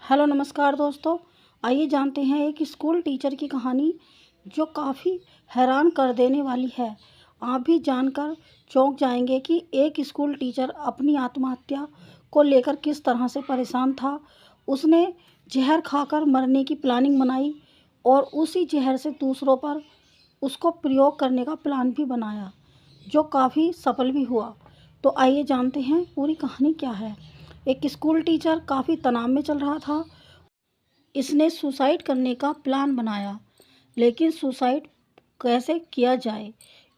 Hello नमस्कार दोस्तों। आइए जानते हैं एक स्कूल टीचर की कहानी जो काफ़ी हैरान कर देने वाली है। आप भी जानकर चौंक जाएंगे कि एक स्कूल टीचर अपनी आत्महत्या को लेकर किस तरह से परेशान था। उसने जहर खाकर मरने की प्लानिंग बनाई और उसी जहर से दूसरों पर उसको प्रयोग करने का प्लान भी बनाया, जो काफ़ी सफल भी हुआ। तो आइए जानते हैं पूरी कहानी क्या है। एक स्कूल टीचर काफ़ी तनाव में चल रहा था। इसने सुसाइड करने का प्लान बनाया, लेकिन सुसाइड कैसे किया जाए,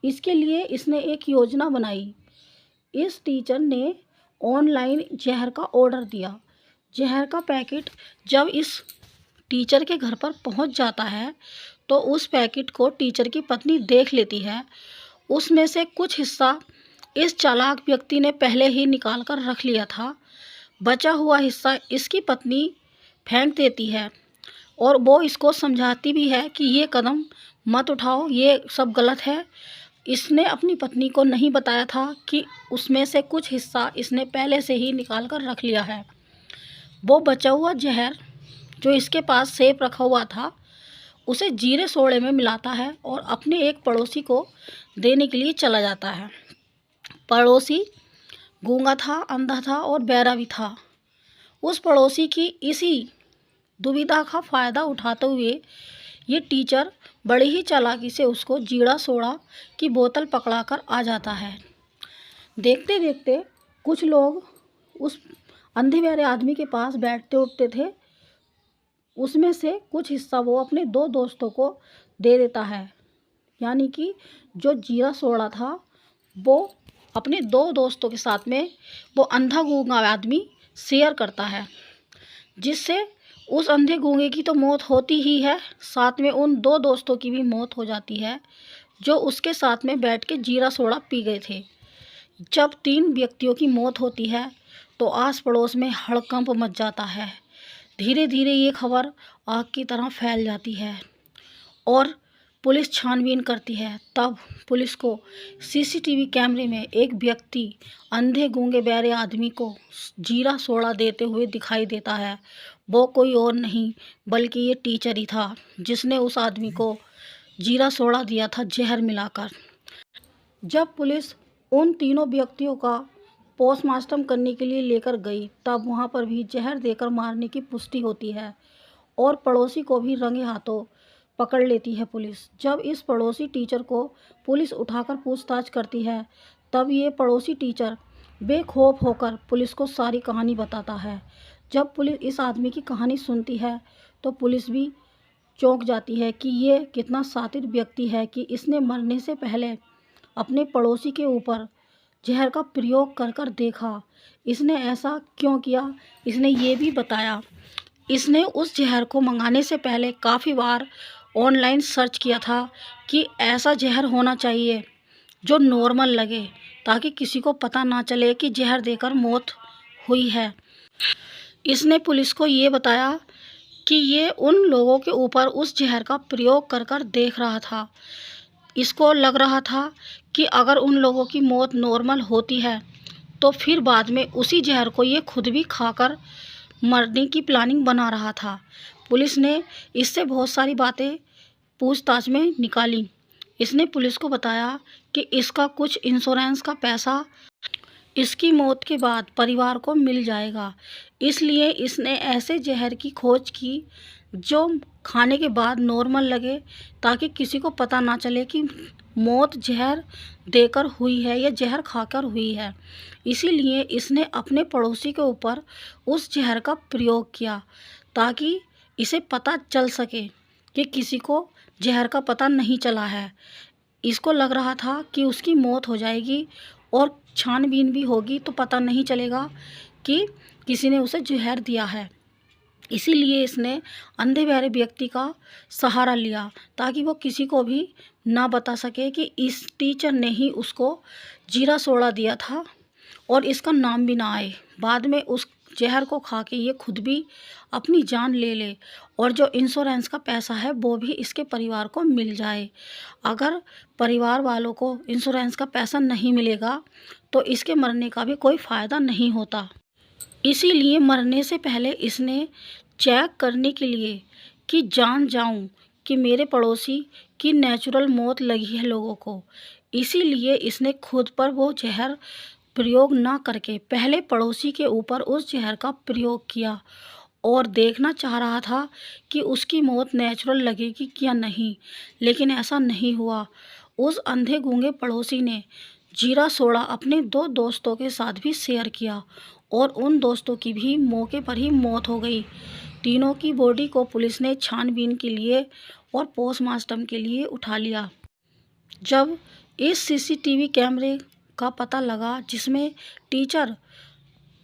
इसके लिए इसने एक योजना बनाई। इस टीचर ने ऑनलाइन जहर का ऑर्डर दिया। जहर का पैकेट जब इस टीचर के घर पर पहुंच जाता है, तो उस पैकेट को टीचर की पत्नी देख लेती है। उसमें से कुछ हिस्सा इस चालाक व्यक्ति ने पहले ही निकाल कर रख लिया था। बचा हुआ हिस्सा इसकी पत्नी फेंक देती है और वो इसको समझाती भी है कि ये कदम मत उठाओ, ये सब गलत है। इसने अपनी पत्नी को नहीं बताया था कि उसमें से कुछ हिस्सा इसने पहले से ही निकाल कर रख लिया है। वो बचा हुआ जहर जो इसके पास सेफ रखा हुआ था, उसे जीरे सोडे में मिलाता है और अपने एक पड़ोसी को देने के लिए चला जाता है। पड़ोसी गूंगा था, अंधा था और बहरा भी था। उस पड़ोसी की इसी दुविधा का फ़ायदा उठाते हुए ये टीचर बड़ी ही चालाकी से उसको जीरा सोडा की बोतल पकड़ा कर आ जाता है। देखते देखते कुछ लोग उस अंधे बहरे आदमी के पास बैठते उठते थे। उसमें से कुछ हिस्सा वो अपने दो दोस्तों को दे देता है, यानी कि जो जीरा सोडा था वो अपने दो दोस्तों के साथ में वो अंधा गूंगा आदमी शेयर करता है, जिससे उस अंधे गूंगे की तो मौत होती ही है, साथ में उन दो दोस्तों की भी मौत हो जाती है जो उसके साथ में बैठ के जीरा सोडा पी गए थे। जब 3 व्यक्तियों की मौत होती है तो आस पड़ोस में हड़कंप मच जाता है। धीरे धीरे ये खबर आग की तरह फैल जाती है और पुलिस छानबीन करती है। तब पुलिस को सीसीटीवी कैमरे में एक व्यक्ति अंधे गूंगे बहरे आदमी को जीरा सोडा देते हुए दिखाई देता है। वो कोई और नहीं बल्कि ये टीचर ही था, जिसने उस आदमी को जीरा सोडा दिया था जहर मिलाकर। जब पुलिस उन तीनों व्यक्तियों का पोस्टमार्टम करने के लिए लेकर गई, तब वहाँ पर भी जहर देकर मारने की पुष्टि होती है और पड़ोसी को भी रंगे हाथों पकड़ लेती है पुलिस। जब इस पड़ोसी टीचर को पुलिस उठाकर पूछताछ करती है, तब ये पड़ोसी टीचर बेखौफ होकर पुलिस को सारी कहानी बताता है। जब पुलिस इस आदमी की कहानी सुनती है तो पुलिस भी चौंक जाती है कि ये कितना शातिर व्यक्ति है कि इसने मरने से पहले अपने पड़ोसी के ऊपर जहर का प्रयोग कर कर देखा। इसने ऐसा क्यों किया, इसने ये भी बताया। इसने उस जहर को मंगाने से पहले काफ़ी बार ऑनलाइन सर्च किया था कि ऐसा जहर होना चाहिए जो नॉर्मल लगे, ताकि किसी को पता ना चले कि जहर देकर मौत हुई है। इसने पुलिस को ये बताया कि ये उन लोगों के ऊपर उस जहर का प्रयोग कर कर देख रहा था। इसको लग रहा था कि अगर उन लोगों की मौत नॉर्मल होती है तो फिर बाद में उसी जहर को ये खुद भी खाकर मरने की प्लानिंग बना रहा था। पुलिस ने इससे बहुत सारी बातें पूछताछ में निकाली। इसने पुलिस को बताया कि इसका कुछ इंश्योरेंस का पैसा इसकी मौत के बाद परिवार को मिल जाएगा, इसलिए इसने ऐसे जहर की खोज की जो खाने के बाद नॉर्मल लगे, ताकि किसी को पता ना चले कि मौत जहर देकर हुई है या जहर खाकर हुई है। इसीलिए इसने अपने पड़ोसी के ऊपर उस जहर का प्रयोग किया, ताकि इसे पता चल सके कि किसी को जहर का पता नहीं चला है। इसको लग रहा था कि उसकी मौत हो जाएगी और छानबीन भी होगी तो पता नहीं चलेगा कि किसी ने उसे जहर दिया है। इसीलिए इसने अंधे बहरे व्यक्ति का सहारा लिया, ताकि वो किसी को भी ना बता सके कि इस टीचर ने ही उसको जीरा सोडा दिया था और इसका नाम भी ना आए। बाद में उस जहर को खा के ये खुद भी अपनी जान ले ले और जो इंश्योरेंस का पैसा है वो भी इसके परिवार को मिल जाए। अगर परिवार वालों को इंश्योरेंस का पैसा नहीं मिलेगा तो इसके मरने का भी कोई फ़ायदा नहीं होता। इसीलिए मरने से पहले इसने चेक करने के लिए कि जान जाऊं कि मेरे पड़ोसी की नेचुरल मौत लगी है लोगों को, इसीलिए इसने खुद पर वो जहर प्रयोग ना करके पहले पड़ोसी के ऊपर उस जहर का प्रयोग किया और देखना चाह रहा था कि उसकी मौत नेचुरल लगेगी या नहीं, लेकिन ऐसा नहीं हुआ। उस अंधे गूंगे पड़ोसी ने जीरा सोडा अपने 2 दोस्तों के साथ भी शेयर किया और उन दोस्तों की भी मौके पर ही मौत हो गई। तीनों की बॉडी को पुलिस ने छानबीन के लिए और पोस्टमार्टम के लिए उठा लिया। जब इस सीसीटीवी कैमरे का पता लगा जिसमें टीचर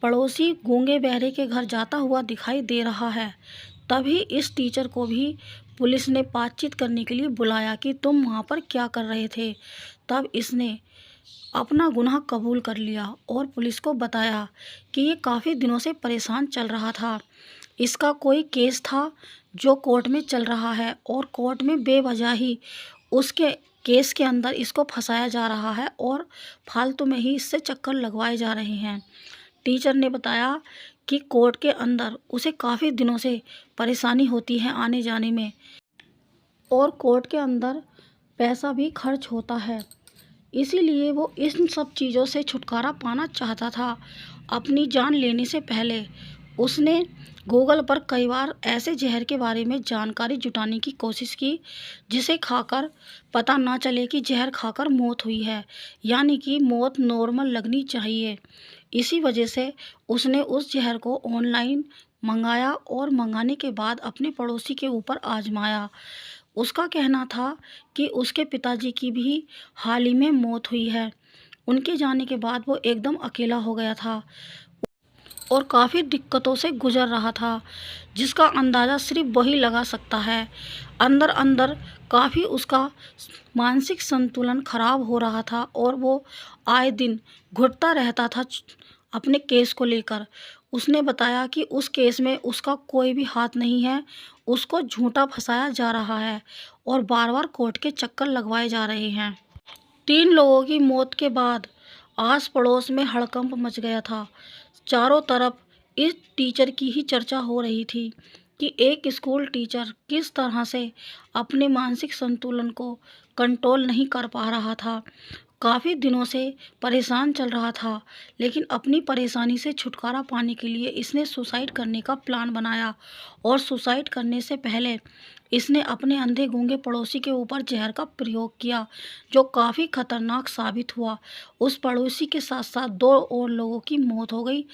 पड़ोसी गूंगे बहरे के घर जाता हुआ दिखाई दे रहा है, तभी इस टीचर को भी पुलिस ने बातचीत करने के लिए बुलाया कि तुम वहाँ पर क्या कर रहे थे। तब इसने अपना गुनाह कबूल कर लिया और पुलिस को बताया कि ये काफ़ी दिनों से परेशान चल रहा था। इसका कोई केस था जो कोर्ट में चल रहा है और कोर्ट में बेवजह ही उसके केस के अंदर इसको फंसाया जा रहा है और फालतू में ही इससे चक्कर लगवाए जा रहे हैं। टीचर ने बताया कि कोर्ट के अंदर उसे काफ़ी दिनों से परेशानी होती है आने जाने में और कोर्ट के अंदर पैसा भी खर्च होता है, इसीलिए वो इन सब चीज़ों से छुटकारा पाना चाहता था। अपनी जान लेने से पहले उसने गूगल पर कई बार ऐसे जहर के बारे में जानकारी जुटाने की कोशिश की जिसे खाकर पता ना चले कि जहर खाकर मौत हुई है, यानी कि मौत नॉर्मल लगनी चाहिए। इसी वजह से उसने उस जहर को ऑनलाइन मंगाया और मंगाने के बाद अपने पड़ोसी के ऊपर आजमाया। उसका कहना था कि उसके पिताजी की भी हाल ही में मौत हुई है। उनके जाने के बाद वो एकदम अकेला हो गया था और काफ़ी दिक्कतों से गुजर रहा था, जिसका अंदाज़ा सिर्फ वही लगा सकता है। अंदर अंदर काफ़ी उसका मानसिक संतुलन खराब हो रहा था और वो आए दिन घुटता रहता था अपने केस को लेकर। उसने बताया कि उस केस में उसका कोई भी हाथ नहीं है, उसको झूठा फंसाया जा रहा है और बार बार कोर्ट के चक्कर लगवाए जा रहे हैं। 3 लोगों की मौत के बाद आस पड़ोस में हड़कंप मच गया था। चारों तरफ इस टीचर की ही चर्चा हो रही थी कि एक स्कूल टीचर किस तरह से अपने मानसिक संतुलन को कंट्रोल नहीं कर पा रहा था। काफ़ी दिनों से परेशान चल रहा था, लेकिन अपनी परेशानी से छुटकारा पाने के लिए इसने सुसाइड करने का प्लान बनाया और सुसाइड करने से पहले इसने अपने अंधे गूंगे पड़ोसी के ऊपर जहर का प्रयोग किया, जो काफ़ी खतरनाक साबित हुआ। उस पड़ोसी के साथ साथ 2 और लोगों की मौत हो गई,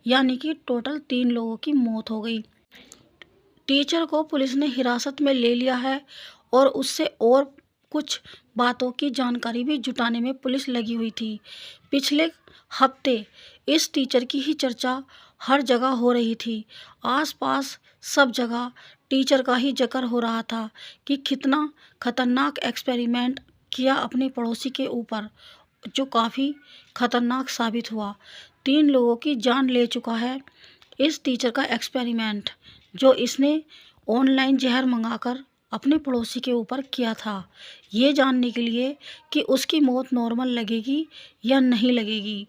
यानी कि टोटल 3 लोगों की मौत हो गई। टीचर को पुलिस ने हिरासत में ले लिया है और उससे और कुछ बातों की जानकारी भी जुटाने में पुलिस लगी हुई थी। पिछले हफ्ते इस टीचर की ही चर्चा हर जगह हो रही थी। आसपास सब जगह टीचर का ही जिक्र हो रहा था कि कितना खतरनाक एक्सपेरिमेंट किया अपने पड़ोसी के ऊपर, जो काफ़ी खतरनाक साबित हुआ। 3 लोगों की जान ले चुका है इस टीचर का एक्सपेरिमेंट, जो इसने ऑनलाइन जहर मंगाकर अपने पड़ोसी के ऊपर किया था, ये जानने के लिए कि उसकी मौत नॉर्मल लगेगी या नहीं लगेगी।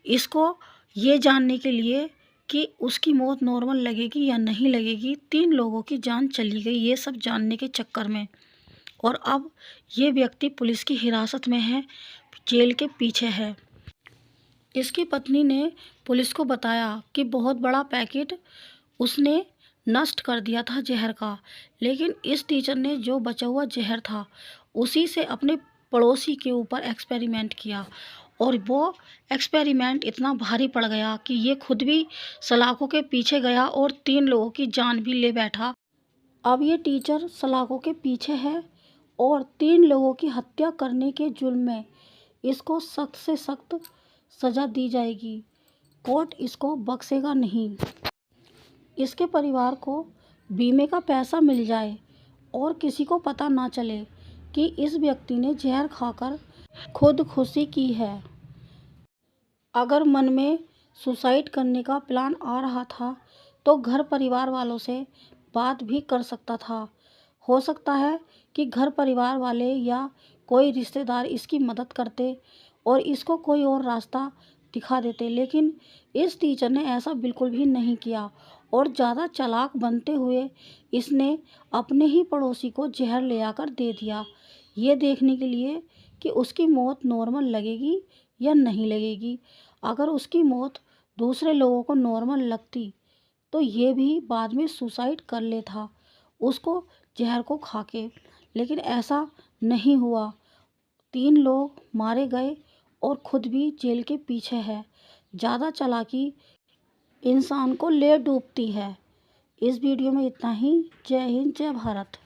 इसको ये जानने के लिए कि उसकी मौत नॉर्मल लगेगी या नहीं लगेगी, 3 लोगों की जान चली गई ये सब जानने के चक्कर में। और अब ये व्यक्ति पुलिस की हिरासत में है, जेल के पीछे है। इसकी पत्नी ने पुलिस को बताया कि बहुत बड़ा पैकेट उसने नष्ट कर दिया था जहर का, लेकिन इस टीचर ने जो बचा हुआ जहर था उसी से अपने पड़ोसी के ऊपर एक्सपेरिमेंट किया और वो एक्सपेरिमेंट इतना भारी पड़ गया कि ये खुद भी सलाखों के पीछे गया और 3 लोगों की जान भी ले बैठा। अब ये टीचर सलाखों के पीछे है और 3 लोगों की हत्या करने के जुर्म में इसको सख्त से सख्त सज़ा दी जाएगी। कोर्ट इसको बख्शेगा नहीं। इसके परिवार को बीमे का पैसा मिल जाए और किसी को पता ना चले कि इस व्यक्ति ने जहर खाकर खुदकुशी की है। अगर मन में सुसाइड करने का प्लान आ रहा था तो घर परिवार वालों से बात भी कर सकता था। हो सकता है कि घर परिवार वाले या कोई रिश्तेदार इसकी मदद करते और इसको कोई और रास्ता दिखा देते, लेकिन इस टीचर ने ऐसा बिल्कुल भी नहीं किया और ज़्यादा चालाक बनते हुए इसने अपने ही पड़ोसी को जहर ले आकर दे दिया, ये देखने के लिए कि उसकी मौत नॉर्मल लगेगी या नहीं लगेगी। अगर उसकी मौत दूसरे लोगों को नॉर्मल लगती तो ये भी बाद में सुसाइड कर लेता उसको जहर को खा के, लेकिन ऐसा नहीं हुआ। 3 लोग मारे गए और खुद भी जेल के पीछे है। ज़्यादा चालाकी इंसान को ले डूबती है। इस वीडियो में इतना ही। जय हिंद, जय भारत।